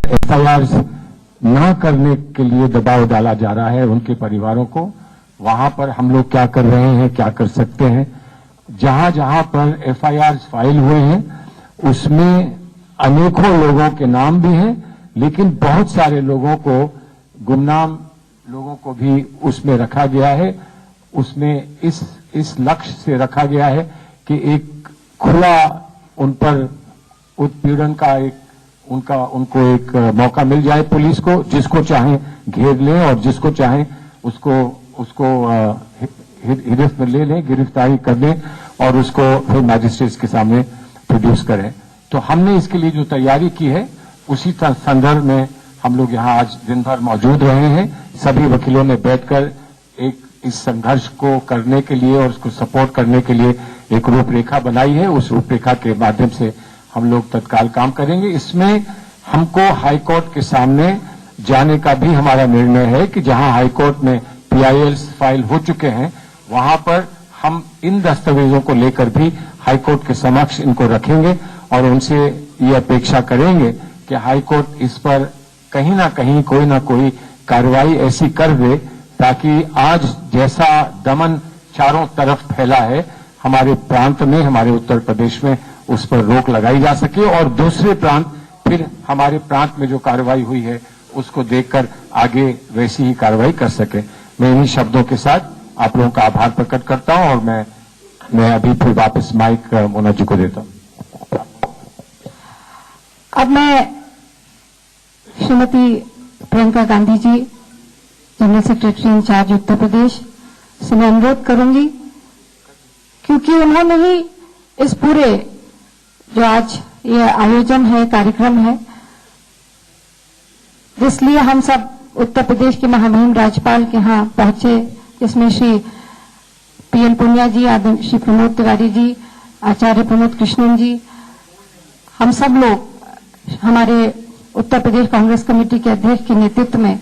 FIR न करने के लिए दबाव डाला जा रहा है उनके परिवारों को, वहां पर हम लोग क्या कर रहे हैं, क्या कर सकते हैं। जहां जहां पर एफआईआर फाइल हुए हैं उसमें अनेकों लोगों के नाम भी हैं, लेकिन बहुत सारे लोगों को, गुमनाम लोगों को भी उसमें रखा गया है। उसमें इस लक्ष्य से रखा गया है कि एक खुला उन पर उत्पीड़न का उनको एक मौका मिल जाए, पुलिस को जिसको चाहे घेर लें और जिसको चाहे उसको हिरासत में ले लें, गिरफ्तारी कर लें और उसको फिर मैजिस्ट्रेट्स के सामने प्रोड्यूस करें। तो हमने इसके लिए जो तैयारी की है उसी संदर्भ में हम लोग यहाँ आज दिन भर मौजूद रहे हैं। सभी वकीलों ने बैठकर इस संघर्ष को करने के लिए और उसको सपोर्ट करने के लिए एक रूपरेखा बनाई है। उस रूपरेखा के माध्यम से हम लोग तत्काल काम करेंगे। इसमें हमको हाईकोर्ट के सामने जाने का भी हमारा निर्णय है कि जहां हाईकोर्ट में पीआईएल्स फाइल हो चुके हैं वहां पर हम इन दस्तावेजों को लेकर भी हाईकोर्ट के समक्ष इनको रखेंगे और उनसे ये अपेक्षा करेंगे कि हाईकोर्ट इस पर कहीं ना कोई कार्रवाई ऐसी कर दे ताकि आज जैसा दमन चारों तरफ फैला है हमारे प्रांत में, हमारे उत्तर प्रदेश में, उस पर रोक लगाई जा सके और दूसरे प्रांत फिर हमारे प्रांत में जो कार्रवाई हुई है उसको देखकर आगे वैसी ही कार्रवाई कर सके। मैं इन्हीं शब्दों के साथ आप लोगों का आभार प्रकट करता हूं और मैं अभी फिर वापस माइक मोना जी को देता हूं। अब मैं Shrimati Priyanka Gandhi ji, general secretary in charge Uttar Pradesh से मैं अनुरोध करूंगी, क्योंकि उन्होंने ही इस पूरे जो आज ये आयोजन है, कार्यक्रम है, जिसलिए हम सब उत्तर प्रदेश के महामहिम राज्यपाल के यहाँ पहुंचे, जिसमें श्री पीएल पुनिया जी, श्री प्रमोद तिवारी जी, आचार्य प्रमोद कृष्णन जी, हम सब लोग हमारे उत्तर प्रदेश कांग्रेस कमेटी के अध्यक्ष के नेतृत्व में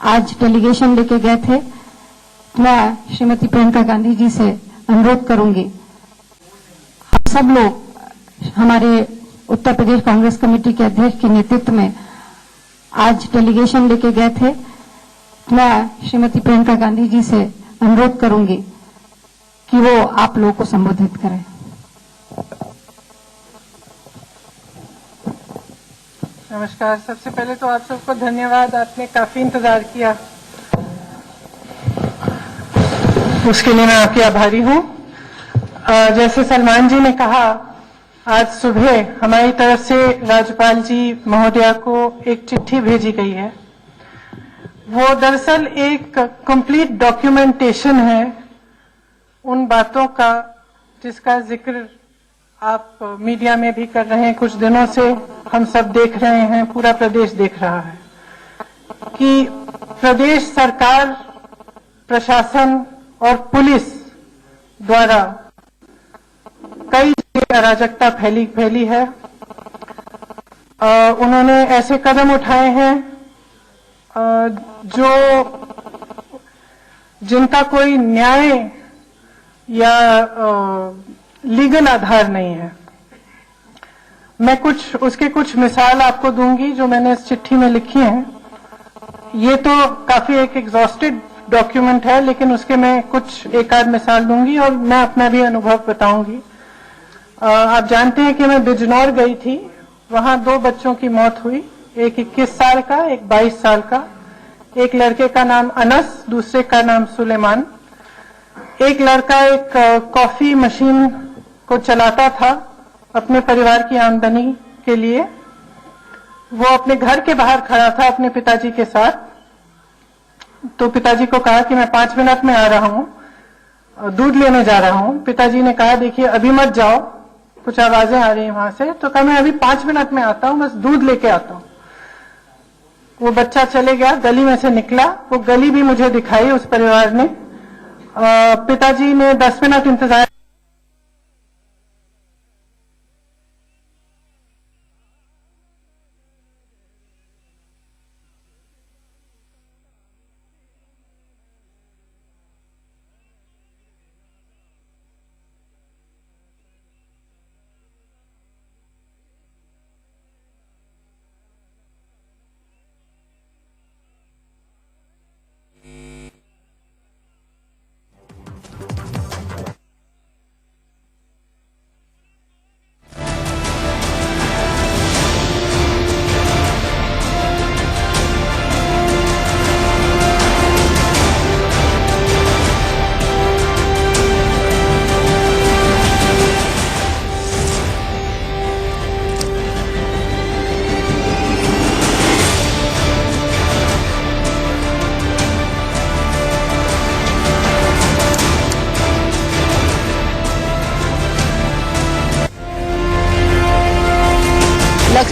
आज डेलीगेशन लेके गए थे। मैं श्रीमती प्रियंका गांधी जी से अनुरोध करूंगी, हम सब लोग हमारे उत्तर प्रदेश कांग्रेस कमेटी के अध्यक्ष के नेतृत्व में आज डेलीगेशन लेके गए थे। मैं श्रीमती प्रियंका गांधी जी से अनुरोध करूंगी कि वो आप लोगों को संबोधित करें। नमस्कार। सबसे पहले तो आप सबको धन्यवाद, आपने काफी इंतजार किया, उसके लिए मैं आपकी आभारी हूं। जैसे सलमान जी ने कहा, आज सुबह हमारी तरफ से राज्यपाल जी महोदया को एक चिट्ठी भेजी गई है। वो दरअसल एक कंप्लीट डॉक्यूमेंटेशन है उन बातों का जिसका जिक्र आप मीडिया में भी कर रहे हैं, कुछ दिनों से हम सब देख रहे हैं, पूरा प्रदेश देख रहा है कि प्रदेश सरकार, प्रशासन और पुलिस द्वारा कई अराजकता फैली है। उन्होंने ऐसे कदम उठाए हैं जिनका कोई न्याय या लीगल आधार नहीं है। मैं उसके कुछ मिसाल आपको दूंगी जो मैंने इस चिट्ठी में लिखी हैं। ये तो काफी एक एग्जॉस्टेड डॉक्यूमेंट है, लेकिन उसके मैं कुछ एक आध मिसाल दूंगी और मैं अपना भी अनुभव बताऊंगी। आप जानते हैं कि मैं बिजनौर गई थी, वहां 2 बच्चों की मौत हुई, एक 21 साल का, एक 22 साल का। एक लड़के का नाम अनस, दूसरे का नाम सुलेमान। एक लड़का एक कॉफी मशीन को चलाता था अपने परिवार की आमदनी के लिए। वो अपने घर के बाहर खड़ा था अपने पिताजी के साथ, तो पिताजी को कहा कि मैं 5 मिनट में आ रहा हूं, दूध लेने जा रहा हूं। पिताजी ने कहा देखिए अभी मत जाओ, कुछ आवाजें आ रही हैं वहां से। तो कहा मैं अभी 5 मिनट में आता हूं, बस दूध लेके आता हूं। वो बच्चा चले गया, गली में से निकला, वो गली भी मुझे दिखाई उस परिवार ने। पिताजी ने 10 मिनट इंतजार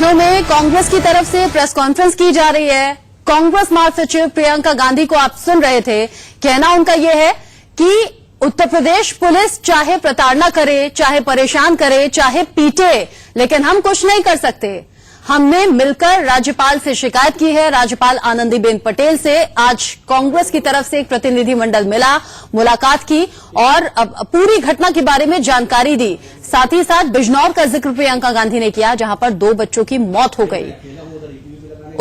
लखनऊ में कांग्रेस की तरफ से प्रेस कॉन्फ्रेंस की जा रही है। कांग्रेस महासचिव प्रियंका गांधी को आप सुन रहे थे। कहना उनका यह है कि उत्तर प्रदेश पुलिस चाहे प्रताड़ना करे, चाहे परेशान करे, चाहे पीटे, लेकिन हम कुछ नहीं कर सकते। हमने मिलकर राज्यपाल से शिकायत की है। राज्यपाल आनंदीबेन पटेल से आज कांग्रेस की तरफ से एक प्रतिनिधिमंडल मिला, मुलाकात की और पूरी घटना के बारे में जानकारी दी। साथ ही साथ बिजनौर का जिक्र प्रियंका गांधी ने किया, जहां पर 2 बच्चों की मौत हो गई।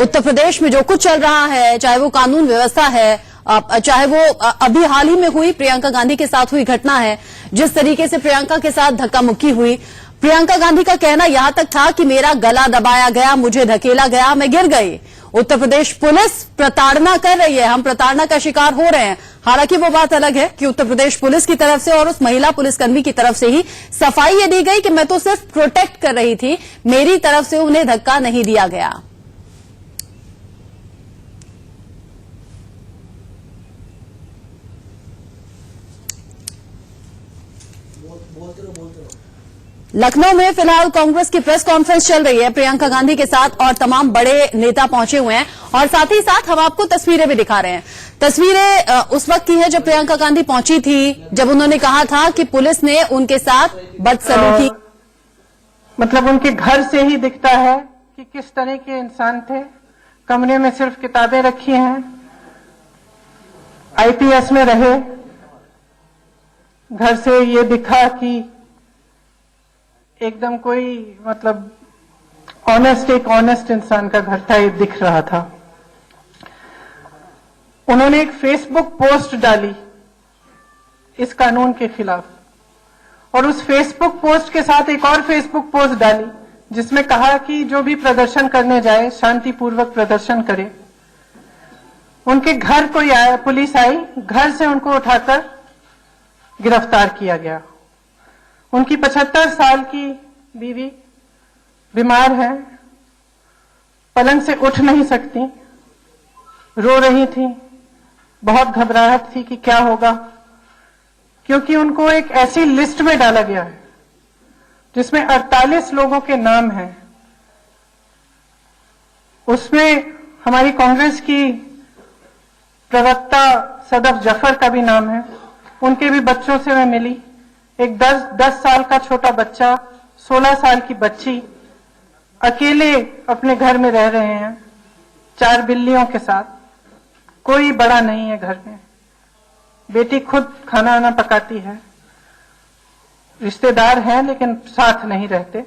उत्तर प्रदेश में जो कुछ चल रहा है, चाहे वो कानून व्यवस्था है, चाहे वो अभी हाल ही में हुई प्रियंका गांधी के साथ हुई घटना है, जिस तरीके से प्रियंका के साथ धक्का मुक्की हुई, प्रियंका गांधी का कहना यहां तक था कि मेरा गला दबाया गया, मुझे धकेला गया, मैं गिर गई। उत्तर प्रदेश पुलिस प्रताड़ना कर रही है, हम प्रताड़ना का शिकार हो रहे हैं। हालांकि वो बात अलग है कि उत्तर प्रदेश पुलिस की तरफ से और उस महिला पुलिसकर्मी की तरफ से ही सफाई ये दी गई कि मैं तो सिर्फ प्रोटेक्ट कर रही थी, मेरी तरफ से उन्हें धक्का नहीं दिया गया। लखनऊ में फिलहाल कांग्रेस की प्रेस कॉन्फ्रेंस चल रही है प्रियंका गांधी के साथ और तमाम बड़े नेता पहुंचे हुए हैं और साथ ही साथ हम आपको तस्वीरें भी दिखा रहे हैं। तस्वीरें उस वक्त की है जब प्रियंका गांधी पहुंची थी, जब उन्होंने कहा था कि पुलिस ने उनके साथ बदसलूकी। मतलब उनके घर से ही दिखता है कि किस तरह के इंसान थे। कमरे में सिर्फ किताबें रखी हैं, आईपीएस में रहे। घर से ये दिखा कि एकदम कोई मतलब एक ऑनेस्ट इंसान का घर था, ये दिख रहा था। उन्होंने एक फेसबुक पोस्ट डाली इस कानून के खिलाफ और उस फेसबुक पोस्ट के साथ एक और फेसबुक पोस्ट डाली जिसमें कहा कि जो भी प्रदर्शन करने जाए शांतिपूर्वक प्रदर्शन करे। उनके घर कोई आया, पुलिस आई, घर से उनको उठाकर गिरफ्तार किया गया। उनकी 75 साल की बीवी बीमार है, पलंग से उठ नहीं सकती, रो रही थी, बहुत घबराहट थी कि क्या होगा, क्योंकि उनको एक ऐसी लिस्ट में डाला गया है जिसमें 48 लोगों के नाम हैं। उसमें हमारी कांग्रेस की प्रवक्ता सदफ जफर का भी नाम है। उनके भी बच्चों से मैं मिली। एक 10 साल का छोटा बच्चा, 16 साल की बच्ची अकेले अपने घर में रह रहे हैं 4 बिल्लियों के साथ। कोई बड़ा नहीं है घर में। बेटी खुद खाना वाना पकाती है। रिश्तेदार हैं लेकिन साथ नहीं रहते।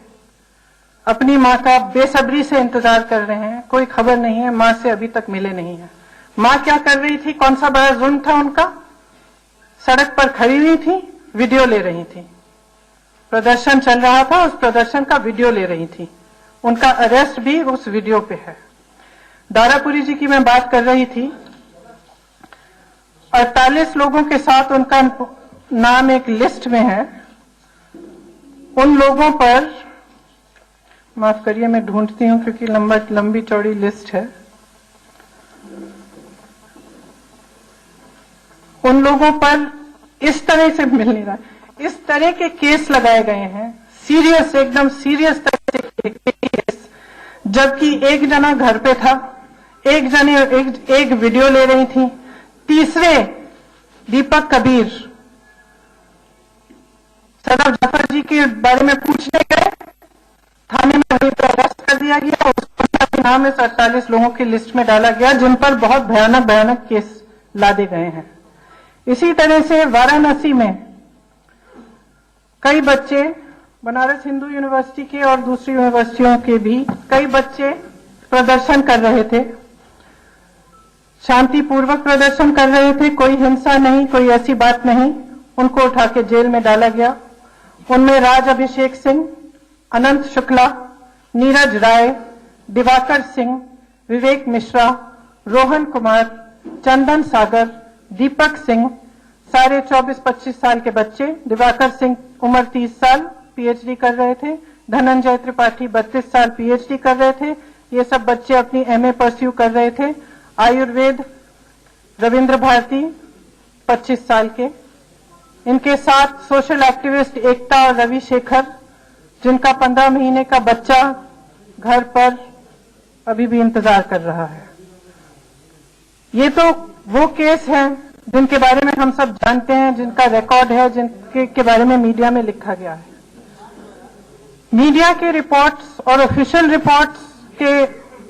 अपनी माँ का बेसब्री से इंतजार कर रहे हैं, कोई खबर नहीं है, माँ से अभी तक मिले नहीं है। माँ क्या कर रही थी, कौन सा बड़ा जुल्म था उनका, सड़क पर खड़ी हुई थी, वीडियो ले रही थी। प्रदर्शन चल रहा था, उस प्रदर्शन का वीडियो ले रही थी। उनका अरेस्ट भी उस वीडियो पे है। दारापुरी जी की मैं बात कर रही थी। 48 लोगों के साथ उनका नाम एक लिस्ट में है। उन लोगों पर, माफ करिए मैं ढूंढती हूं क्योंकि लंबी चौड़ी लिस्ट है। उन लोगों पर इस तरह से मिल नहीं रहा, इस तरह के केस लगाए गए हैं, सीरियस, एकदम सीरियस तरह से केस, जबकि एक जना घर पे था, एक जने एक वीडियो ले रही थी। तीसरे दीपक कबीर सदर जफर जी के बारे में पूछने गए, थाने में वहीं पर अरेस्ट कर दिया गया। उसका नाम इस 48 लोगों की लिस्ट में डाला गया जिन पर बहुत भयानक केस लादे गए हैं। इसी तरह से वाराणसी में कई बच्चे, बनारस हिंदू यूनिवर्सिटी के और दूसरी यूनिवर्सिटियों के भी कई बच्चे प्रदर्शन कर रहे थे, शांतिपूर्वक प्रदर्शन कर रहे थे, कोई हिंसा नहीं, कोई ऐसी बात नहीं। उनको उठा के जेल में डाला गया। उनमें राज अभिषेक सिंह, अनंत शुक्ला, नीरज राय, दिवाकर सिंह, विवेक मिश्रा, रोहन कुमार, चंदन सागर, दीपक सिंह, सारे 24-25 साल के बच्चे। दिवाकर सिंह उम्र 30 साल, पीएचडी कर रहे थे। धनंजय त्रिपाठी 32 साल, पीएचडी कर रहे थे। ये सब बच्चे अपनी एमए परस्यू कर रहे थे। आयुर्वेद रविंद्र भारती 25 साल के। इनके साथ सोशल एक्टिविस्ट एकता और रवि शेखर, जिनका 15 महीने का बच्चा घर पर अभी भी इंतजार कर रहा है। ये तो वो केस हैं जिनके बारे में हम सब जानते हैं, जिनका रिकॉर्ड है, जिनके के बारे में मीडिया में लिखा गया है। मीडिया के रिपोर्ट्स और ऑफिशियल रिपोर्ट्स के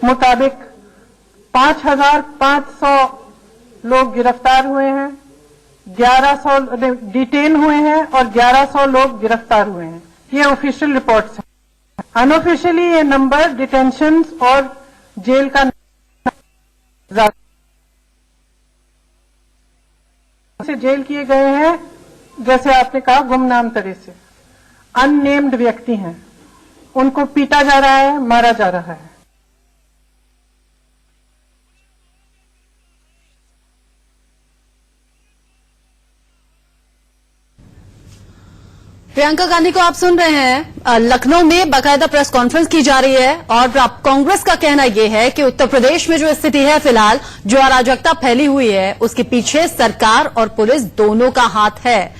मुताबिक 5,500 लोग गिरफ्तार हुए हैं, 1100 डिटेन हुए हैं और 1100 लोग गिरफ्तार हुए हैं। ये ऑफिशियल रिपोर्ट्स हैं। अनऑफिशियली ये नंबर डिटेंशंस और जेल का से जेल किए गए हैं, जैसे आपने कहा गुमनाम तरह से अननेम्ड व्यक्ति हैं, उनको पीटा जा रहा है, मारा जा रहा है। प्रियंका गांधी को आप सुन रहे हैं। लखनऊ में बाकायदा प्रेस कॉन्फ्रेंस की जा रही है और कांग्रेस का कहना यह है कि उत्तर प्रदेश में जो स्थिति है फिलहाल, जो अराजकता फैली हुई है, उसके पीछे सरकार और पुलिस दोनों का हाथ है।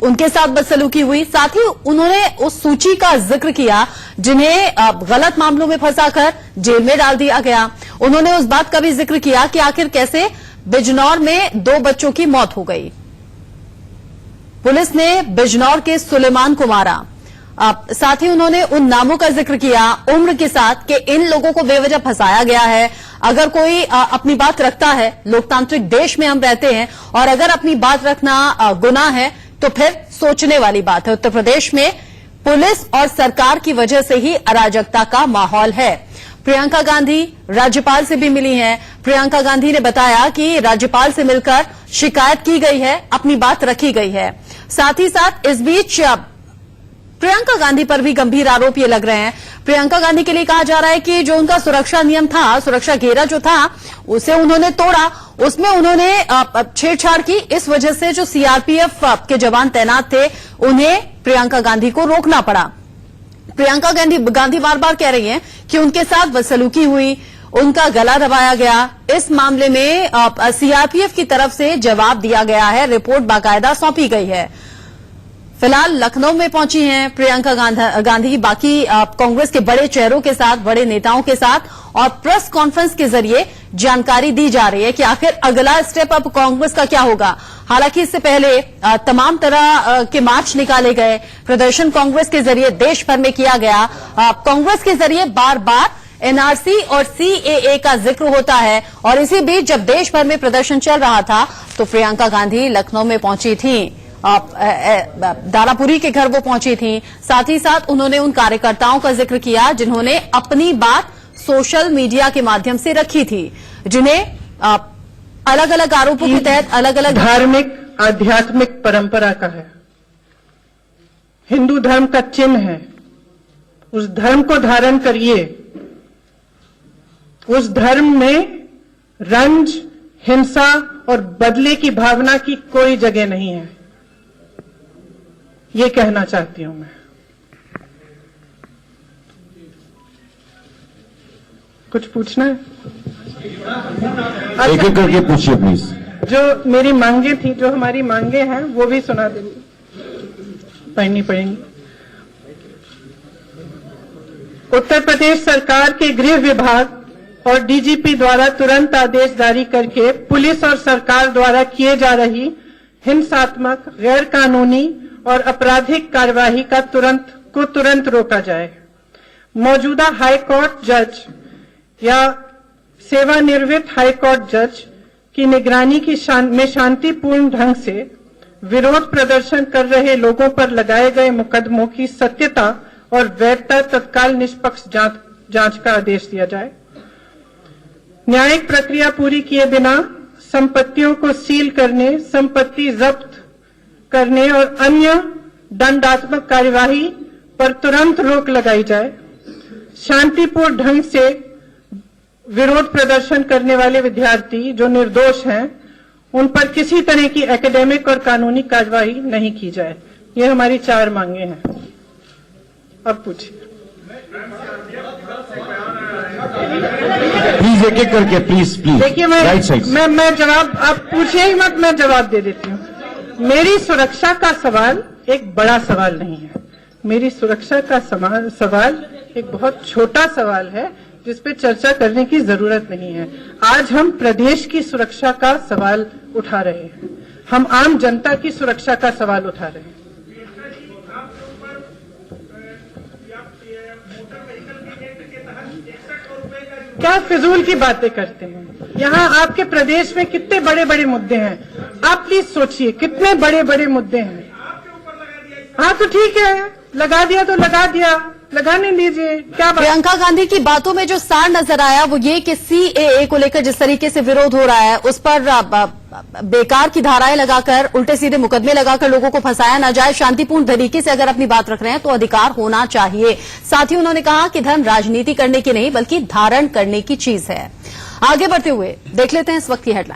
उनके साथ बदसलूकी हुई। साथ ही उन्होंने उस सूची का जिक्र किया जिन्हें गलत मामलों में फंसाकर जेल में डाल दिया गया। उन्होंने उस बात का भी जिक्र किया कि आखिर कैसे बिजनौर में 2 बच्चों की मौत हो गई। पुलिस ने बिजनौर के सुलेमान को मारा। साथ ही उन्होंने उन नामों का जिक्र किया उम्र के साथ कि इन लोगों को बेवजह फंसाया गया है। अगर कोई अपनी बात रखता है, लोकतांत्रिक देश में हम रहते हैं, और अगर अपनी बात रखना गुनाह है तो फिर सोचने वाली बात है। उत्तर प्रदेश में पुलिस और सरकार की वजह से ही अराजकता का माहौल है। प्रियंका गांधी राज्यपाल से भी मिली हैं। प्रियंका गांधी ने बताया कि राज्यपाल से मिलकर शिकायत की गई है, अपनी बात रखी गई है। साथ ही साथ इस बीच प्रियंका गांधी पर भी गंभीर आरोप ये लग रहे हैं। प्रियंका गांधी के लिए कहा जा रहा है कि जो उनका सुरक्षा नियम था, सुरक्षा घेरा जो था, उसे उन्होंने तोड़ा, उसमें उन्होंने छेड़छाड़ की। इस वजह से जो सीआरपीएफ के जवान तैनात थे, उन्हें प्रियंका गांधी को रोकना पड़ा। प्रियंका गांधी बार बार कह रही हैं कि उनके साथ बदसलूकी हुई, उनका गला दबाया गया। इस मामले में सीआरपीएफ की तरफ से जवाब दिया गया है, रिपोर्ट बाकायदा सौंपी गई है। फिलहाल लखनऊ में पहुंची हैं प्रियंका गांधी बाकी कांग्रेस के बड़े चेहरों के साथ, बड़े नेताओं के साथ, और प्रेस कॉन्फ्रेंस के जरिए जानकारी दी जा रही है कि आखिर अगला स्टेप अब कांग्रेस का क्या होगा। हालांकि इससे पहले तमाम तरह के मार्च निकाले गए, प्रदर्शन कांग्रेस के जरिए देश भर में किया गया। कांग्रेस के जरिए बार बार एनआरसी और सीएए का जिक्र होता है, और इसी बीच जब देश भर में प्रदर्शन चल रहा था तो प्रियंका गांधी लखनऊ में पहुंची थी। दारापुरी के घर वो पहुंची थी। साथ ही साथ उन्होंने उन कार्यकर्ताओं का जिक्र किया जिन्होंने अपनी बात सोशल मीडिया के माध्यम से रखी थी, जिन्हें अलग अलग आरोपों के तहत अलग अलग धार्मिक आध्यात्मिक परंपरा का है, हिंदू धर्म का चिन्ह है। उस धर्म को धारण करिए। उस धर्म में रंज, हिंसा और बदले की भावना की कोई जगह नहीं है, ये कहना चाहती हूं मैं। कुछ पूछना है? एक एक करके पूछिए प्लीज। जो मेरी मांगे थी, जो हमारी मांगे हैं, वो भी सुना देंगे, पढ़नी पड़ेंगी। उत्तर प्रदेश सरकार के गृह विभाग और डीजीपी द्वारा तुरंत आदेश जारी करके पुलिस और सरकार द्वारा किए जा रही हिंसात्मक, गैर कानूनी और आपराधिक कार्यवाही का तुरंत रोका जाए। मौजूदा हाई कोर्ट जज या सेवानिवृत्त हाई कोर्ट जज की निगरानी में शांतिपूर्ण ढंग से विरोध प्रदर्शन कर रहे लोगों पर लगाए गए मुकदमों की सत्यता और वैधता तत्काल निष्पक्ष जांच का आदेश दिया जाए। न्यायिक प्रक्रिया पूरी किए बिना संपत्तियों को सील करने, संपत्ति जब्त करने और अन्य दंडात्मक कार्यवाही पर तुरंत रोक लगाई जाए। शांतिपूर्ण ढंग से विरोध प्रदर्शन करने वाले विद्यार्थी जो निर्दोष हैं, उन पर किसी तरह की एकेडमिक और कानूनी कार्यवाही नहीं की जाए। ये हमारी 4 मांगे हैं। अब पूछिए। प्लीज एक एक करके, प्लीज प्लीज। देखिए मैं जवाब, आप पूछिए ही मत, मैं जवाब दे देती हूँ। मेरी सुरक्षा का सवाल एक बड़ा सवाल नहीं है। मेरी सुरक्षा का सवाल एक बहुत छोटा सवाल है जिस पे चर्चा करने की जरूरत नहीं है। आज हम प्रदेश की सुरक्षा का सवाल उठा रहे हैं, हम आम जनता की सुरक्षा का सवाल उठा रहे हैं। क्या फिजूल की बातें करते हैं? यहाँ आपके प्रदेश में कितने बड़े बड़े मुद्दे हैं, आप प्लीज सोचिए कितने बड़े बड़े मुद्दे हैं। हाँ तो ठीक है, लगा दिया तो लगा दिया, लगाने दीजिए, क्या बात। प्रियंका गांधी की बातों में जो सार नजर आया वो ये कि सीएए को लेकर जिस तरीके से विरोध हो रहा है उस पर बेकार की धाराएं लगाकर, उल्टे सीधे मुकदमे लगाकर लोगों को फंसाया ना जाए। शांतिपूर्ण तरीके से अगर अपनी बात रख रहे हैं तो अधिकार होना चाहिए। साथ ही उन्होंने कहा कि धर्म राजनीति करने की नहीं बल्कि धारण करने की चीज है। आगे बढ़ते हुए देख लेते हैं इस वक्त की हेडलाइन।